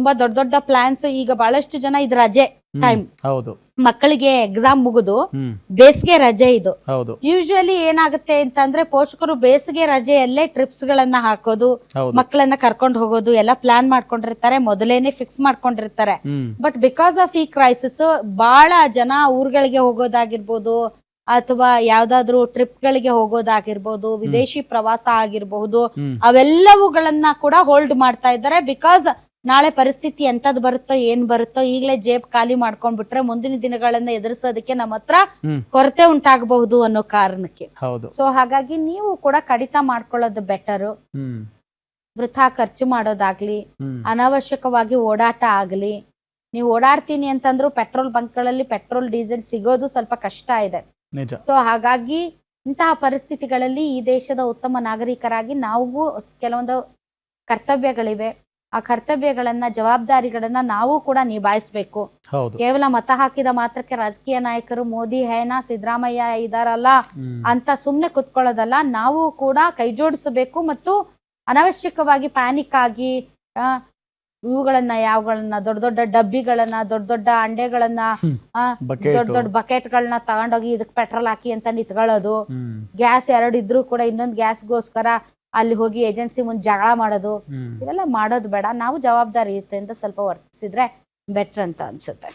ತುಂಬಾ ದೊಡ್ಡ ದೊಡ್ಡ ಪ್ಲಾನ್ಸ್. ಈಗ ಬಹಳಷ್ಟು ಜನ ಇದು ರಜೆ ಟೈಮ್, ಹೌದು, ಮಕ್ಕಳಿಗೆ ಎಕ್ಸಾಮ್ ಮುಗಿದು ಹ್ಮ್, ಬೇಸಿಗೆ ರಜೆ ಇದು. ಹೌದು, ಯೂಶುವಲಿ ಏನಾಗುತ್ತೆ ಅಂತಂದ್ರೆ ಪೋಷಕರು ಬೇಸಿಗೆ ರಜೆಯಲ್ಲೇ ಟ್ರಿಪ್ಸ್ ಗಳನ್ನ ಹಾಕೋದು, ಹೌದು, ಮಕ್ಕಳನ್ನ ಕರ್ಕೊಂಡು ಹೋಗೋದು ಎಲ್ಲ ಪ್ಲಾನ್ ಮಾಡ್ಕೊಂಡಿರ್ತಾರೆ, ಮೊದಲೇನೆ ಫಿಕ್ಸ್ ಮಾಡ್ಕೊಂಡಿರ್ತಾರೆ. ಹ್ಮ್, ಬಟ್ ಬಿಕಾಸ್ ಆಫ್ ಈ ಕ್ರೈಸಿಸ್ ಬಹಳ ಜನ ಊರುಗಳಿಗೆ ಹೋಗೋದಾಗಿರ್ಬೋದು, ಅಥವಾ ಯಾವ್ದಾದ್ರು ಟ್ರಿಪ್ ಗಳಿಗೆ ಹೋಗೋದಾಗಿರ್ಬೋದು, ವಿದೇಶಿ ಪ್ರವಾಸ ಆಗಿರಬಹುದು, ಹ್ಮ್, ಅವೆಲ್ಲವುಗಳನ್ನ ಕೂಡ ಹೋಲ್ಡ್ ಮಾಡ್ತಾ ಇದ್ದಾರೆ. ಬಿಕಾಸ್ ನಾಳೆ ಪರಿಸ್ಥಿತಿ ಎಂತದ್ ಬರುತ್ತೋ ಏನ್ ಬರುತ್ತೋ ಈಗಲೇ ಜೇಬ್ ಖಾಲಿ ಮಾಡ್ಕೊಂಡ್ಬಿಟ್ರೆ ಮುಂದಿನ ದಿನಗಳನ್ನ ಎದುರಿಸೋದಕ್ಕೆ ನಮ್ಮ ಹತ್ರ ಹ್ಮ್, ಕೊರತೆ ಉಂಟಾಗಬಹುದು ಅನ್ನೋ ಕಾರಣಕ್ಕೆ. ಹೌದು, ಸೊ ಹಾಗಾಗಿ ನೀವು ಕೂಡ ಕಡಿತ ಮಾಡ್ಕೊಳ್ಳೋದು ಬೆಟರು. ಹ್ಮ್, ವೃಥಾ ಖರ್ಚು ಮಾಡೋದಾಗ್ಲಿ, ಹ್ಮ್, ಅನಾವಶ್ಯಕವಾಗಿ ಓಡಾಟ ಆಗ್ಲಿ. ನೀವು ಓಡಾಡ್ತೀನಿ ಅಂತಂದ್ರು ಪೆಟ್ರೋಲ್ ಬಂಕ್ಗಳಲ್ಲಿ ಪೆಟ್ರೋಲ್ ಡೀಸೆಲ್ ಸಿಗೋದು ಸ್ವಲ್ಪ ಕಷ್ಟ ಇದೆ. ನಿಜ, ಸೊ ಹಾಗಾಗಿ ಇಂತಹ ಪರಿಸ್ಥಿತಿಗಳಲ್ಲಿ ಈ ದೇಶದ ಉತ್ತಮ ನಾಗರಿಕರಾಗಿ ನಾವು ಕೆಲವೊಂದು ಕರ್ತವ್ಯಗಳಿವೆ. ಆ ಕರ್ತವ್ಯಗಳನ್ನ, ಜವಾಬ್ದಾರಿಗಳನ್ನ ನಾವು ಕೂಡ ನಿಭಾಯಿಸ್ಬೇಕು. ಹೌದು, ಕೇವಲ ಮತ ಹಾಕಿದ ಮಾತ್ರಕ್ಕೆ ರಾಜಕೀಯ ನಾಯಕರು ಮೋದಿ ಹೇನಾ ಸಿದ್ದರಾಮಯ್ಯ ಇದಾರಲ್ಲ ಹ್ಮ್, ಅಂತ ಸುಮ್ನೆ ಕುತ್ಕೊಳ್ಳೋದಲ್ಲ. ನಾವು ಕೂಡ ಕೈ ಜೋಡಿಸಬೇಕು ಮತ್ತು ಅನಾವಶ್ಯಕವಾಗಿ ಪ್ಯಾನಿಕ್ ಆಗಿ ಇವುಗಳನ್ನ ಯಾವಗಳನ್ನ ದೊಡ್ಡ ದೊಡ್ಡ ಡಬ್ಬಿಗಳನ್ನ, ದೊಡ್ಡ ದೊಡ್ಡ ಅಂಡೆಗಳನ್ನ, ದೊಡ್ಡ ದೊಡ್ಡ ಬಕೆಟ್ಗಳನ್ನ ತಗೊಂಡೋಗಿ ಇದಕ್ ಪೆಟ್ರೋಲ್ ಹಾಕಿ ಅಂತ ನಿತ್ಕೊಳ್ಳೋದು, ಹ್ಮ್, ಗ್ಯಾಸ್ 2 ಇದ್ರೂ ಕೂಡ ಇನ್ನೊಂದು ಗ್ಯಾಸ್ಗೋಸ್ಕರ ಅಲ್ಲಿ ಹೋಗಿ ಏಜೆನ್ಸಿ ಮುಂದೆ ಜಗಳ ಮಾಡೋದು, ಹ್ಮ್. ಇವೆಲ್ಲ ಮಾಡೋದು ಬೇಡ. ನಾವು ಜವಾಬ್ದಾರಿಯುತದಿಂದ ಸ್ವಲ್ಪ ವರ್ತಿಸಿದ್ರೆ ಬೆಟರ್ ಅಂತ ಅನ್ಸುತ್ತೆ.